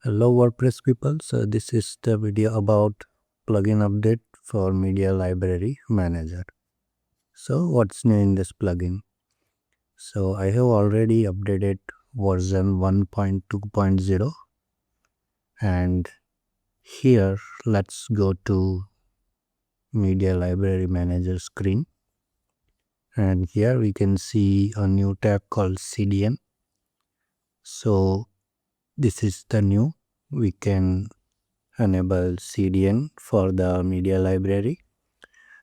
Hello WordPress people, so this is the video about plugin update for Media Library Manager. So what's new in this plugin? So I have already updated version 1.2.0 and here let's go to Media Library Manager screen, and here we can see a new tab called CDN. So this is the new, we can enable CDN for the media library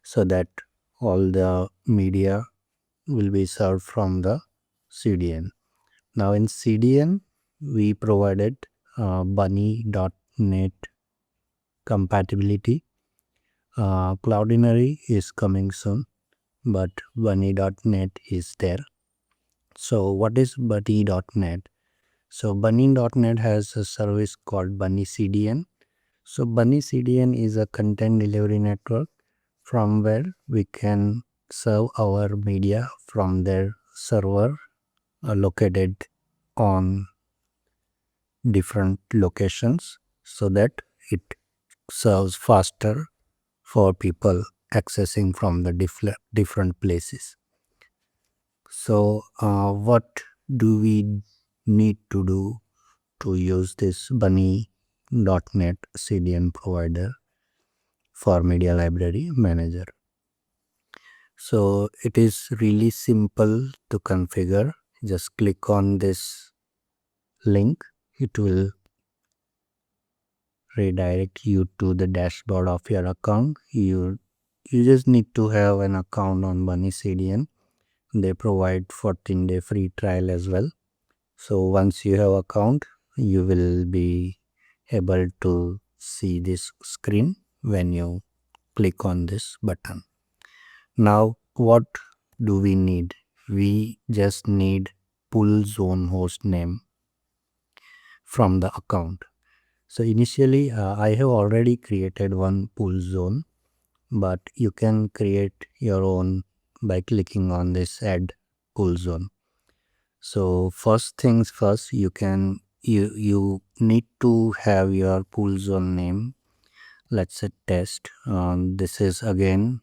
so that all the media will be served from the CDN. Now in CDN we provided bunny.net compatibility. Cloudinary is coming soon, but bunny.net is there. So what is bunny.net? So bunny.net has a service called BunnyCDN. So BunnyCDN is a content delivery network from where we can serve our media from their server located on different locations so that it serves faster for people accessing from the different places. So what do we need to do to use this bunny.net CDN provider for Media Library Manager? So it is really simple to configure. Just click on this link. It will redirect you to the dashboard of your account. You just need to have an account on BunnyCDN. They provide 14-day free trial as well. So once you have account, you will be able to see this screen when you click on this button. Now what do we need? We just need pull zone host name from the account. So initially I have already created one pull zone, but you can create your own by clicking on this add pull zone. So first things first, you need to have your pull zone name. Let's say test. This is again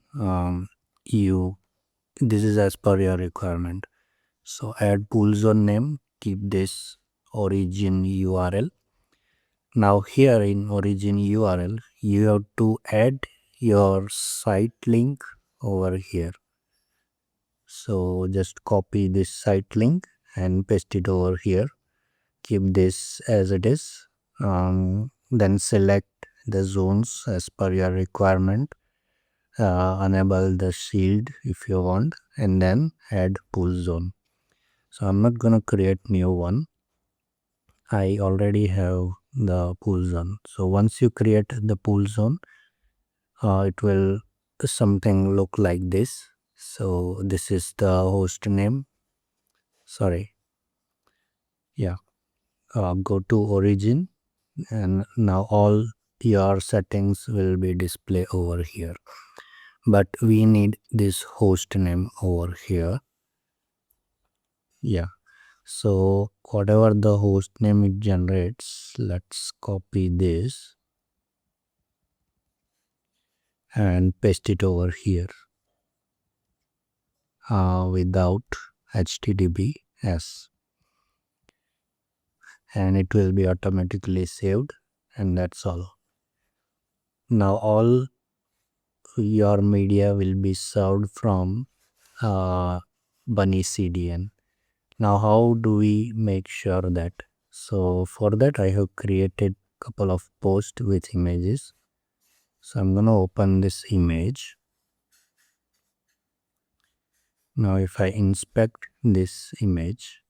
this is as per your requirement. So add pull zone name, keep this origin URL. Now here in origin URL, you have to add your site link over here. So just copy this site link and paste it over here. Keep this as it is. Then select the zones as per your requirement. Enable the shield if you want, and then add pull zone. So I'm not gonna create new one. I already have the pull zone. So once you create the pull zone, it will something look like this. So this is the host name. Sorry. Yeah. Go to origin, and now all your settings will be displayed over here. But we need this host name over here. Yeah. So whatever the host name it generates, let's copy this and paste it over here without HTTPS, and it will be automatically saved, and that's all. Now all your media will be served from BunnyCDN. Now how do we make sure that? So for that I have created couple of posts with images. So I'm gonna open this image. Now if I inspect this image,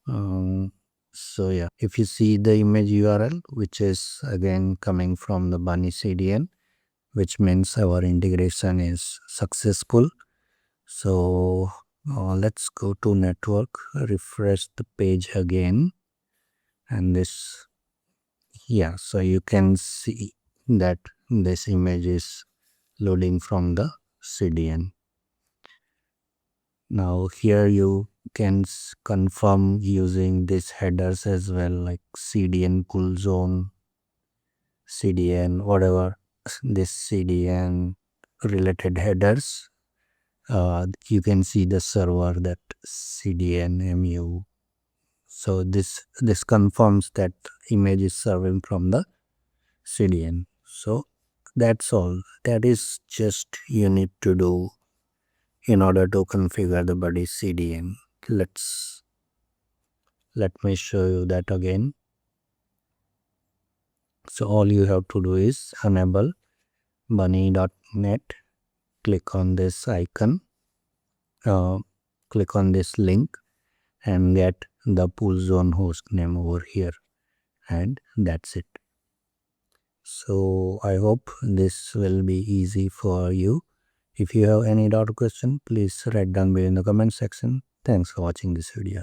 so yeah, if you see the image URL, which is again coming from the BunnyCDN, which means our integration is successful. So let's go to network, refresh the page again, and this, yeah, so you can see that this image is loading from the CDN. Now here you can confirm using these headers as well, like CDN cool zone, CDN, whatever this CDN related headers. You can see the server, that CDN mu. So this confirms that image is serving from the CDN. So that's all. That is just you need to do in order to configure the BuntyCDN. Let me show you that again. So all you have to do is enable bunny.net, click on this icon, click on this link and get the pool zone host name over here, and that's it. So I hope this will be easy for you. If you have any doubt or question, please write down below in the comment section. Thanks for watching this video.